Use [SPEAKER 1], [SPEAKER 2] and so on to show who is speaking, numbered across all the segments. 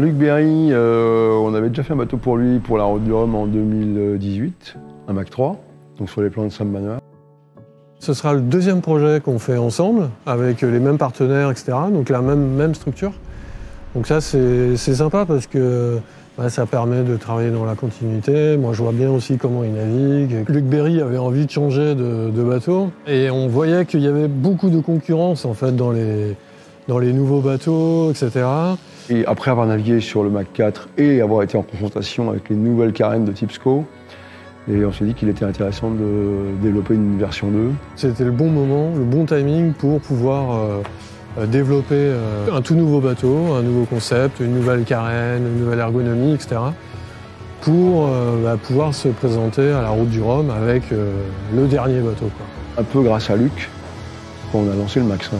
[SPEAKER 1] Luc Berry, on avait déjà fait un bateau pour lui pour la Route du Rhum en 2018, un Mach 3, donc sur les plans de Sam Manoir.
[SPEAKER 2] Ce sera le deuxième projet qu'on fait ensemble, avec les mêmes partenaires, etc. Donc la même structure. Donc ça, c'est sympa parce que ça permet de travailler dans la continuité. Moi, je vois bien aussi comment il navigue. Luc Berry avait envie de changer de bateau. Et on voyait qu'il y avait beaucoup de concurrence en fait, dans les nouveaux bateaux, etc.
[SPEAKER 1] Et après avoir navigué sur le Mach 4 et avoir été en confrontation avec les nouvelles carènes de type SCO, et on s'est dit qu'il était intéressant de développer une version 2.
[SPEAKER 2] C'était le bon moment, le bon timing pour pouvoir développer un tout nouveau bateau, un nouveau concept, une nouvelle carène, une nouvelle ergonomie, etc. pour pouvoir se présenter à la Route du Rhum avec le dernier bateau, quoi.
[SPEAKER 1] Un peu grâce à Luc, on a lancé le Mach 5.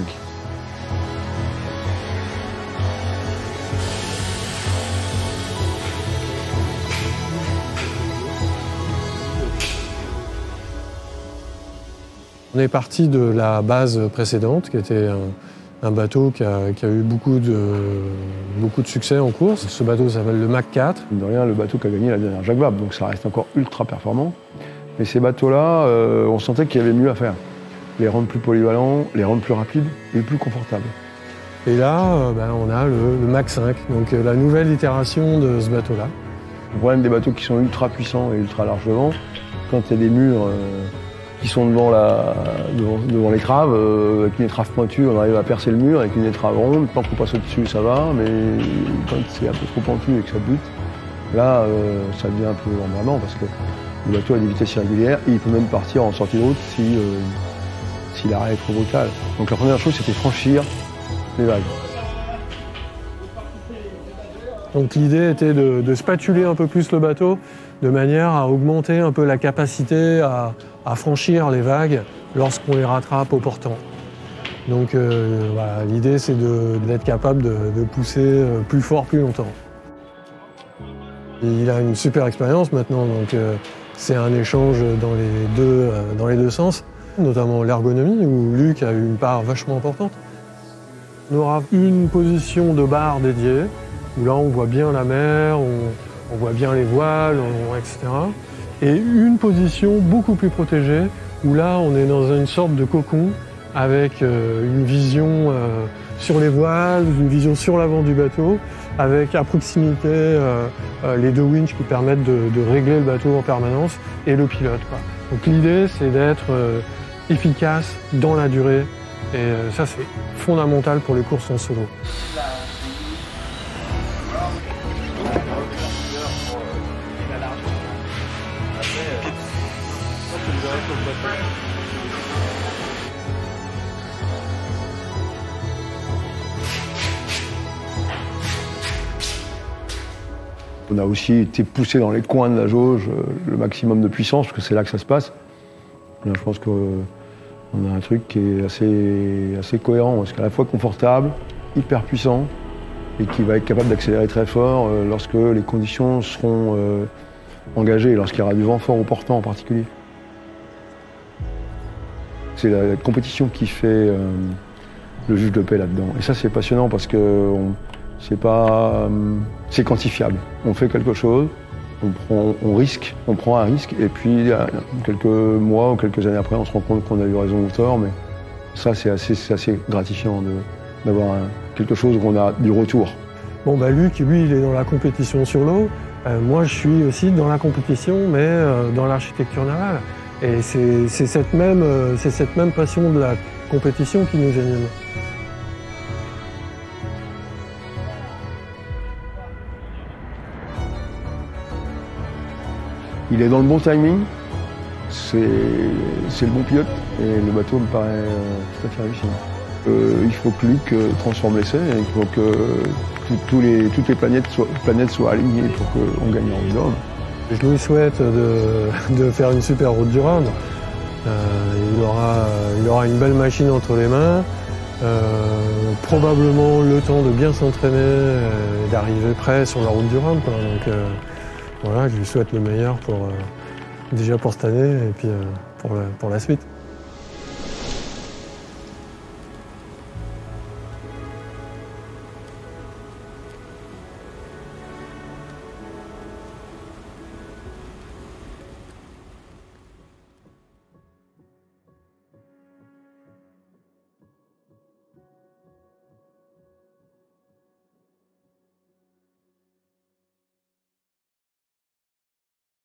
[SPEAKER 2] On est parti de la base précédente, qui était un bateau qui a eu beaucoup de succès en course. Ce bateau s'appelle le Mach 4.
[SPEAKER 1] De rien, le bateau qui a gagné la dernière Jacques Vabre, donc ça reste encore ultra performant. Mais ces bateaux-là, on sentait qu'il y avait mieux à faire. Les rendre plus polyvalents, les rendre plus rapides et plus confortables.
[SPEAKER 2] Et là, on a le Mach 5, donc la nouvelle itération de ce bateau-là.
[SPEAKER 1] Le problème des bateaux qui sont ultra puissants et ultra large devant, quand il y a des murs qui sont devant l'étrave, avec une étrave pointue, on arrive à percer le mur avec une étrave ronde. Tant qu'on passe au-dessus, ça va, mais quand c'est un peu trop pentu et que ça bute, là, ça devient un peu emmerdant parce que le bateau a des vitesses irrégulières et il peut même partir en sortie de route si l'arrêt est trop brutal. Donc la première chose, c'était franchir les vagues.
[SPEAKER 2] Donc l'idée était de spatuler un peu plus le bateau, de manière à augmenter un peu la capacité à franchir les vagues lorsqu'on les rattrape au portant. Donc voilà, l'idée c'est d'être capable de pousser plus fort, plus longtemps. Et il a une super expérience maintenant, donc c'est un échange dans les deux sens, notamment l'ergonomie où Luc a eu une part vachement importante. On aura une position de barre dédiée, où là on voit bien la mer, on voit bien les voiles, etc. Et une position beaucoup plus protégée, où là on est dans une sorte de cocon, avec une vision sur les voiles, une vision sur l'avant du bateau, avec à proximité les deux winches qui permettent de régler le bateau en permanence, et le pilote, quoi. Donc l'idée c'est d'être efficace dans la durée, et ça c'est fondamental pour les courses en solo.
[SPEAKER 1] On a aussi été poussé dans les coins de la jauge, le maximum de puissance, parce que c'est là que ça se passe. Là, je pense qu'on a un truc qui est assez cohérent, parce qu'à la fois confortable, hyper puissant, et qui va être capable d'accélérer très fort lorsque les conditions seront engagées, lorsqu'il y aura du vent fort au portant en particulier. C'est la compétition qui fait le juge de paix là-dedans. Et ça, c'est passionnant parce que c'est quantifiable. On fait quelque chose, on risque, on prend un risque, et puis quelques mois ou quelques années après, on se rend compte qu'on a eu raison ou tort. Mais ça, c'est assez gratifiant d'avoir quelque chose où on a du retour.
[SPEAKER 2] Bon, Luc, lui, il est dans la compétition sur l'eau. Moi, je suis aussi dans la compétition, mais dans l'architecture navale. Et c'est cette même passion de la compétition qui nous anime.
[SPEAKER 1] Il est dans le bon timing, c'est le bon pilote, et le bateau me paraît tout à fait réussi. Il faut que Luc transforme l'essai, et il faut que toutes les planètes soient alignées pour qu'on gagne en Route du Rhum.
[SPEAKER 2] Je lui souhaite de faire une super Route du Rhum. Il aura une belle machine entre les mains, probablement le temps de bien s'entraîner et d'arriver prêt sur la Route du Rhum, quoi. Donc voilà, je lui souhaite le meilleur déjà pour cette année et puis pour la suite.